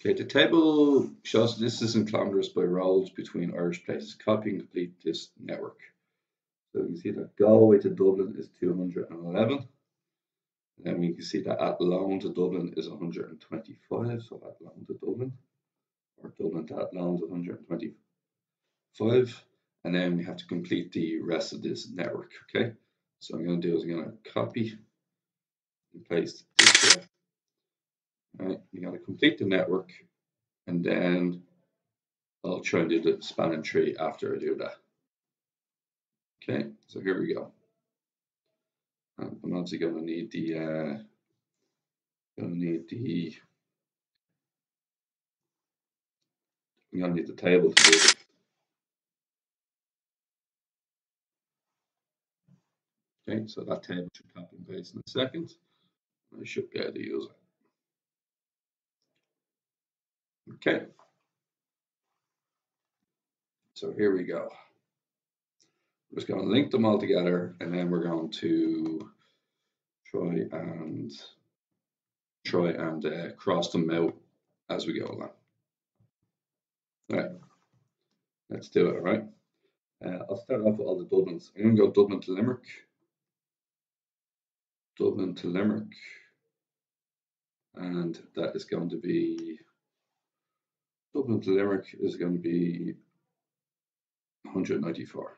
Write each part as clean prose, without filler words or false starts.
Okay, the table shows distances in kilometers by roads between Irish places. Copy and complete this network. So you can see that Galway to Dublin is 211. And then we can see that Athlone to Dublin is 125. So Athlone to Dublin, or Dublin to Athlone is 125. And then we have to complete the rest of this network. Okay, so I'm going to do is I'm going to copy and paste this here. All right, you got to complete the network, and then I'll try and do the spanning tree after I do that. Okay, so here we go. I'm obviously going to need the table to do this. Okay, so that table should copy and paste in a second. I should be able to use it. Okay, so here we go. We're just going to link them all together, and then we're going to try and cross them out as we go along. All right, let's do it. All right, I'll start off with all the Dublins. I'm going to go Dublin to Limerick. Dublin to Limerick, and that is going to be Dublin to Limerick is going to be 194.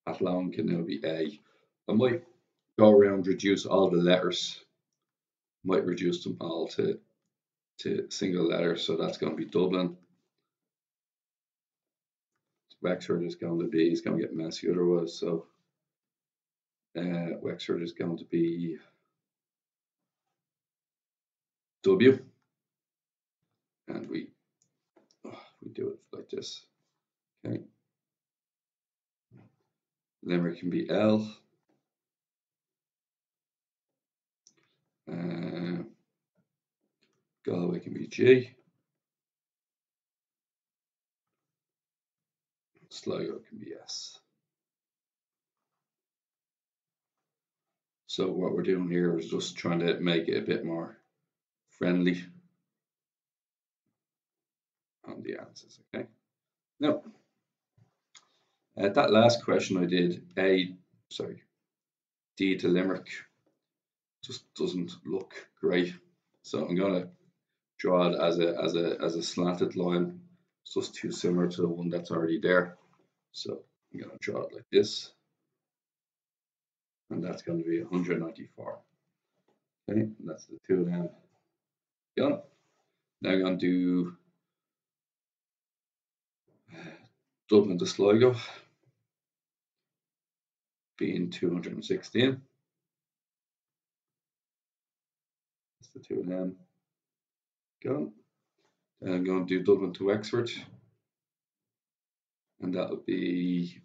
Athlone can now be A. I might go around reduce all the letters. Might reduce them all to single letters, so that's going to be Dublin. Wexford is going to be, it's going to get messy otherwise, so Wexford is going to be W, and we do it like this. Okay, Limerick can be L. Galway can be G. Sligo can be S. So what we're doing here is just trying to make it a bit more friendly on the answers. Okay. Now, that last question I did, D to Limerick, just doesn't look great. So I'm gonna draw it as a slanted line. It's just too similar to the one that's already there. So I'm gonna draw it like this, and that's going to be 194. Okay, and that's the two of them done. Now I'm going to do Dublin to Sligo, being 216. That's the two of them gone. Then I'm going to do Dublin to Wexford, and that would be,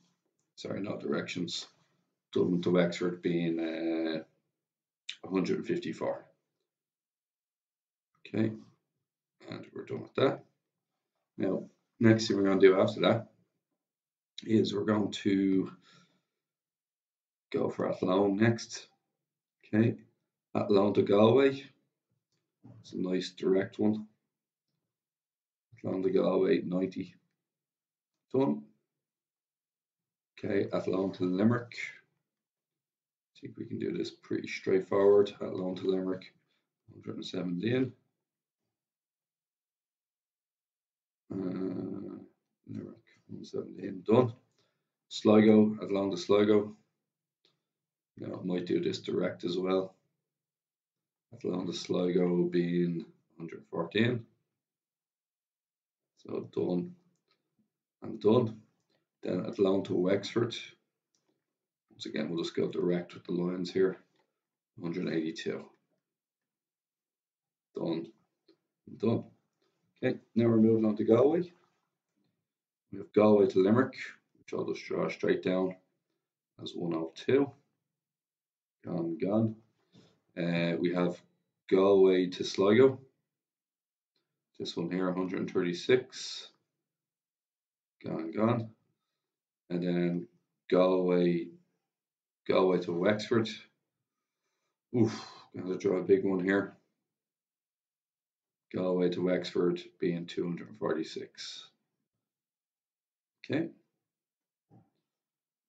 sorry, no directions. Dublin to Wexford being 154. Okay, and we're done with that. Now, next thing we're going to do after that is we're going to go for Athlone next. Okay, Athlone to Galway. It's a nice direct one. Athlone to Galway, 90. Done. Okay, Athlone to Limerick. I think we can do this pretty straightforward. Athlone to Limerick, 117. Limerick, 117. Done. Sligo, Athlone to Sligo. Now I might do this direct as well. Athlone to Sligo being 114. So done and done. Then Athlone to Wexford. Once again, we'll just go direct with the lines here. 182. Done and done. Okay, now we're moving on to Galway. We have Galway to Limerick, which I'll just draw straight down as 102. Gone. We have Galway to Sligo. This one here, 136. Gone. And then Galway to Wexford. Oof, gonna draw a big one here. Galway to Wexford being 246. Okay.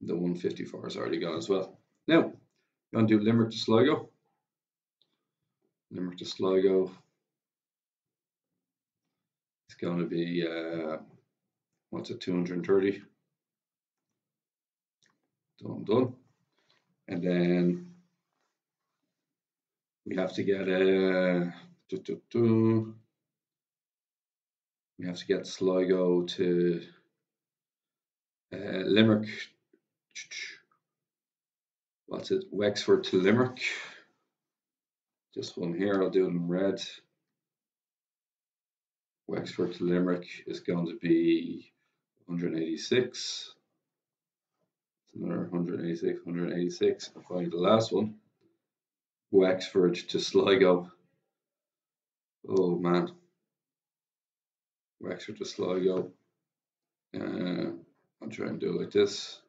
The 154 is already gone as well. Now, I'm going to do Limerick to Sligo. Limerick to Sligo. It's going to be, what's it, 230. Done. And then we have to get we have to get Sligo to Limerick. What's it? Wexford to Limerick. This one here, I'll do it in red. Wexford to Limerick is going to be 186. Another 186, 186. And finally, the last one, Wexford to Sligo. Oh man, Wexford to Sligo. I'll try and do it like this.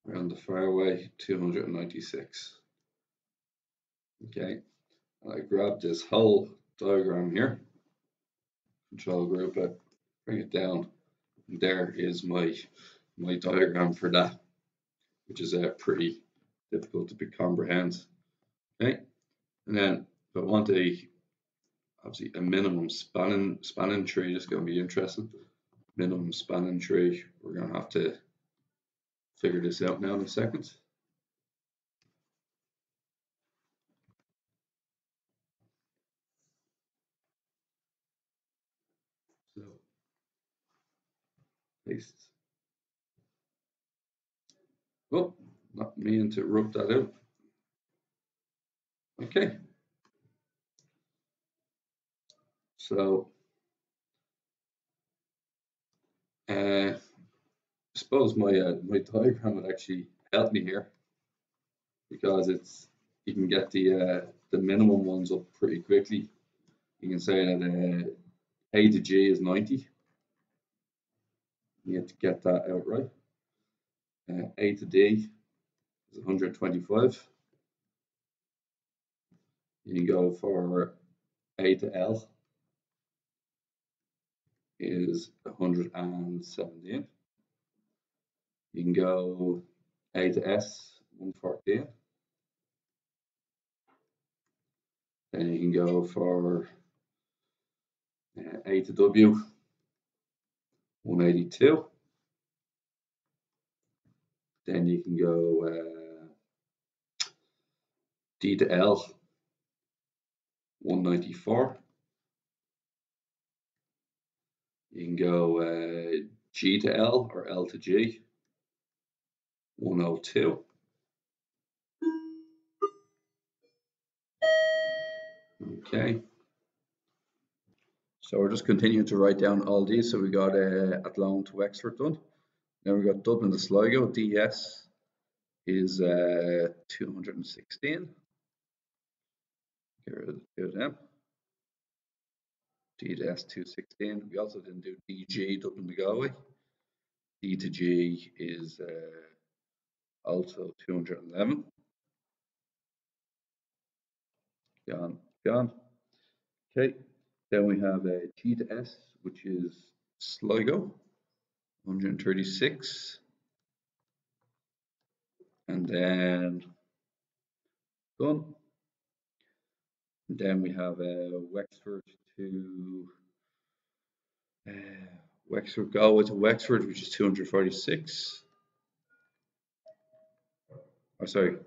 Around the fairway, 296. Okay, I grab this whole diagram here, control group it, bring it down. And there is my diagram for that, which is pretty difficult to comprehend. Okay, and then if I want obviously a minimum spanning tree, this is going to be interesting. Minimum spanning tree, we're going to have to figure this out now in a second. So, paste. Oh, not meaning to rub that out. Okay. So, I suppose my diagram would actually help me here, because you can get the minimum ones up pretty quickly. You can say that A to G is 90. You have to get that out right. A to D is 125. You can go for A to L is 117. You can go A to S, 114. Then you can go for A to W, 182. Then you can go D to L, 194. You can go G to L or L to G, 102. Okay. So we're just continuing to write down all these. So we got Athlone to Wexford done. Now we got Dublin to Sligo. DS is 216. Get rid of the two of them. D to S 216. We also didn't do DG Dublin to Galway. D to G is also 211. Gone. Okay. Then we have G to S, which is Sligo, 136. And then done. And then we have Wexford to Wexford, Galway to Wexford, which is 246. Oh, sorry,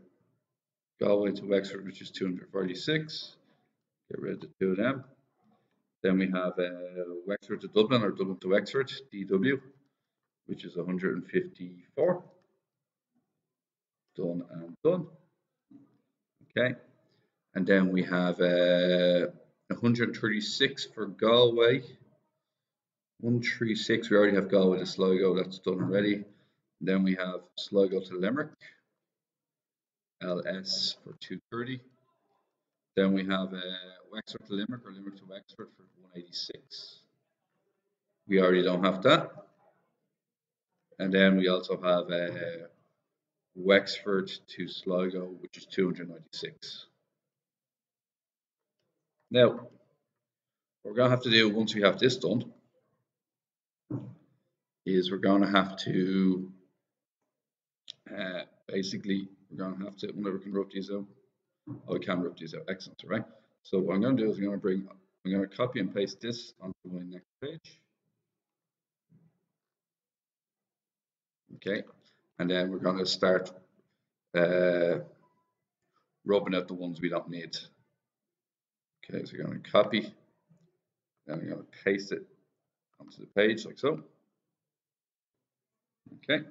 Galway to Wexford, which is 246. Get rid of the two of them. Then we have Wexford to Dublin or Dublin to Wexford, DW, which is 154. Done and done. Okay. And then we have 136 for Galway. 136, we already have Galway to Sligo, that's done already. And then we have Sligo to Limerick, LS for 230. Then we have Wexford to Limerick or Limerick to Wexford for 186. We already don't have that. And then we also have Wexford to Sligo, which is 296. Now, what we're going to have to do once we have this done is we're going to have to basically whenever we can rub these out. Oh, we can rub these out. Excellent, right? So what I'm going to do is I'm going to copy and paste this onto my next page. Okay, and then we're going to start rubbing out the ones we don't need. Okay, so we're going to copy, and I'm going to paste it onto the page like so. Okay,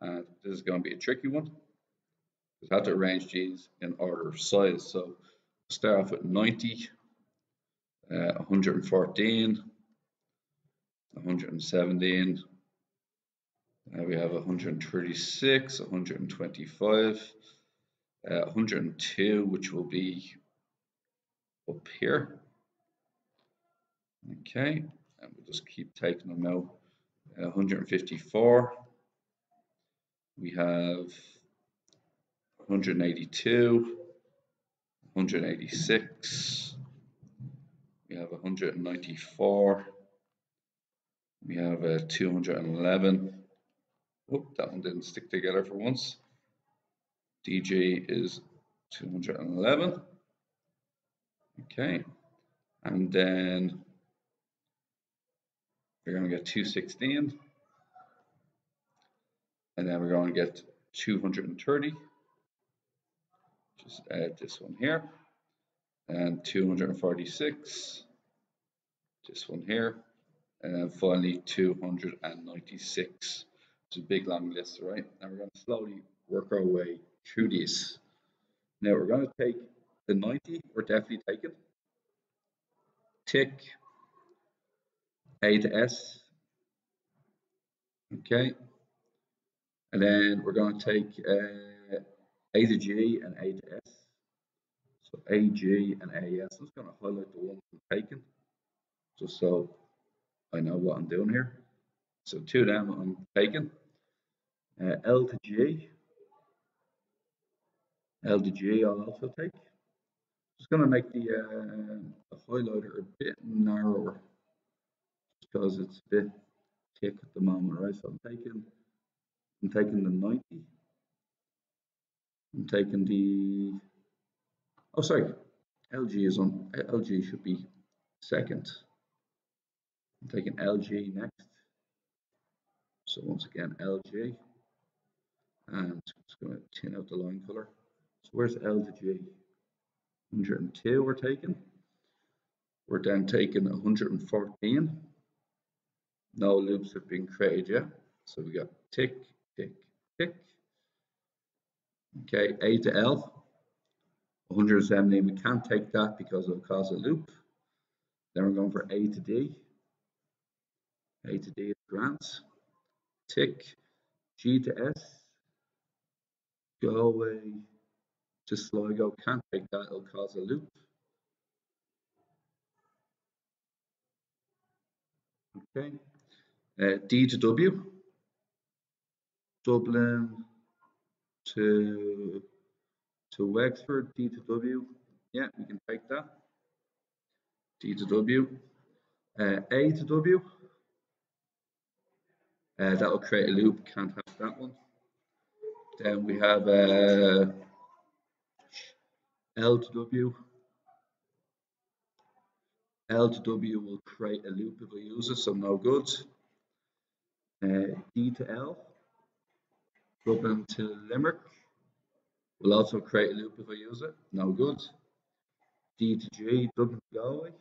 and this is going to be a tricky one. We have to arrange these in order of size. So start off with 90, 114, 117. We have 136, 125, 102, which will be up here. Okay, and we'll just keep taking them out. 154. We have 182, 186. We have 194. We have 211. Oh, that one didn't stick together for once. DG is 211. Okay, and then we're going to get 216, and then we're going to get 230. Just add this one here, and 246. This one here, and then finally 296. It's a big long list, right? And we're going to slowly work our way through these. Now we're going to take the 90. We're definitely taking. Tick A to S. Okay, and then we're going to take A to G and A to S. So AG and AS. I'm just going to highlight the ones I'm taking, just so I know what I'm doing here. So two of them I'm taking. L to G. L to G I'll also take. Just going to make the highlighter a bit narrower, because it's a bit thick at the moment, right? So I'm taking the 90. I'm taking the, oh sorry, LG is on, LG should be second. I'm taking LG next. So once again, LG, and just going to tin out the line color. So where's L to G? 102 we're taking. We're then taking 114. No loops have been created yet. So we got tick, tick, tick. Okay, A to L, 117. We can't take that because it'll cause a loop. Then we're going for A to D. A to D is grants. Tick, G to S. Go away to Sligo. Can't take that, it'll cause a loop. Okay. D to W. Dublin to Wexford. D to W. Yeah, we can take that. D to W. A to W. That will create a loop. Can't have that one. Then we have L to W. L to W will create a loop if we use it, so no good. D to L. Dublin to Limerick will also create a loop if I use it, no good. D to G, Dublin to Galway.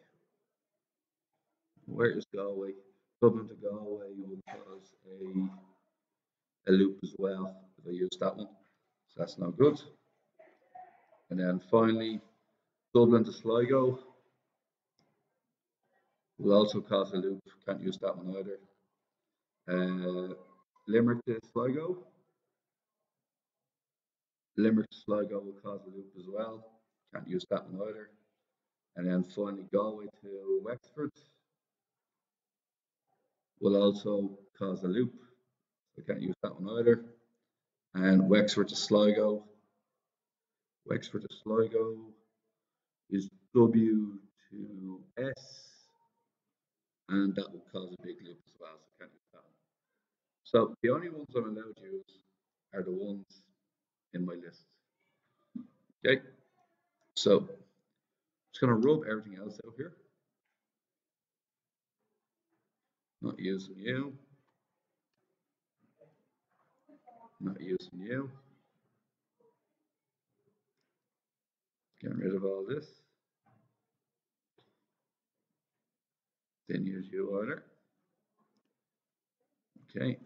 Where is Galway? Dublin to Galway will cause a loop as well if I use that one, so that's no good. And then finally, Dublin to Sligo will also cause a loop, can't use that one either. Limerick to Sligo. Limerick to Sligo will cause a loop as well, can't use that one either. And then finally Galway to Wexford will also cause a loop, so can't use that one either. And Wexford to Sligo. Wexford to Sligo is W to S. and that will cause a big loop as well, so can't use that. So the only ones I'm allowed to use are the ones in my list. Okay, so just going to rub everything else out here. Not using you. Not using you. Getting rid of all this. Didn't use you either. Okay.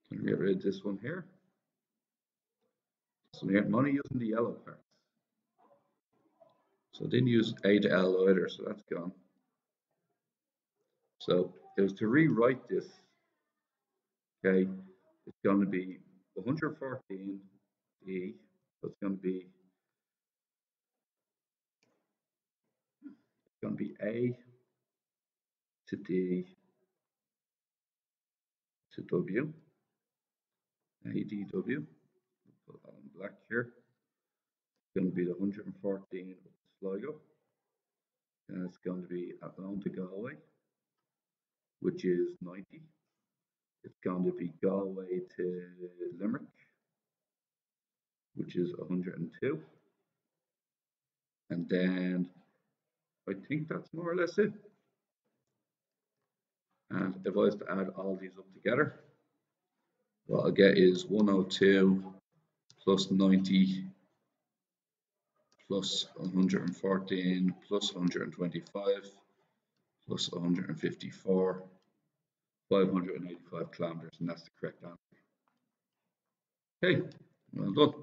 Can get rid of this one here. So I'm only using the yellow parts. So I didn't use A to L either, so that's gone. So if I was to rewrite this, okay, it's going to be 114 E, so it's going to be A to D to W, ADW, put that in black here. It's going to be the 114 of Sligo, and it's going to be Athlone to Galway, which is 90. It's going to be Galway to Limerick, which is 102. And then I think that's more or less it. And if I was to add all these up together, what I'll get is 102 plus 90 plus 114 plus 125 plus 154, 585 kilometers, and that's the correct answer. Okay, well done.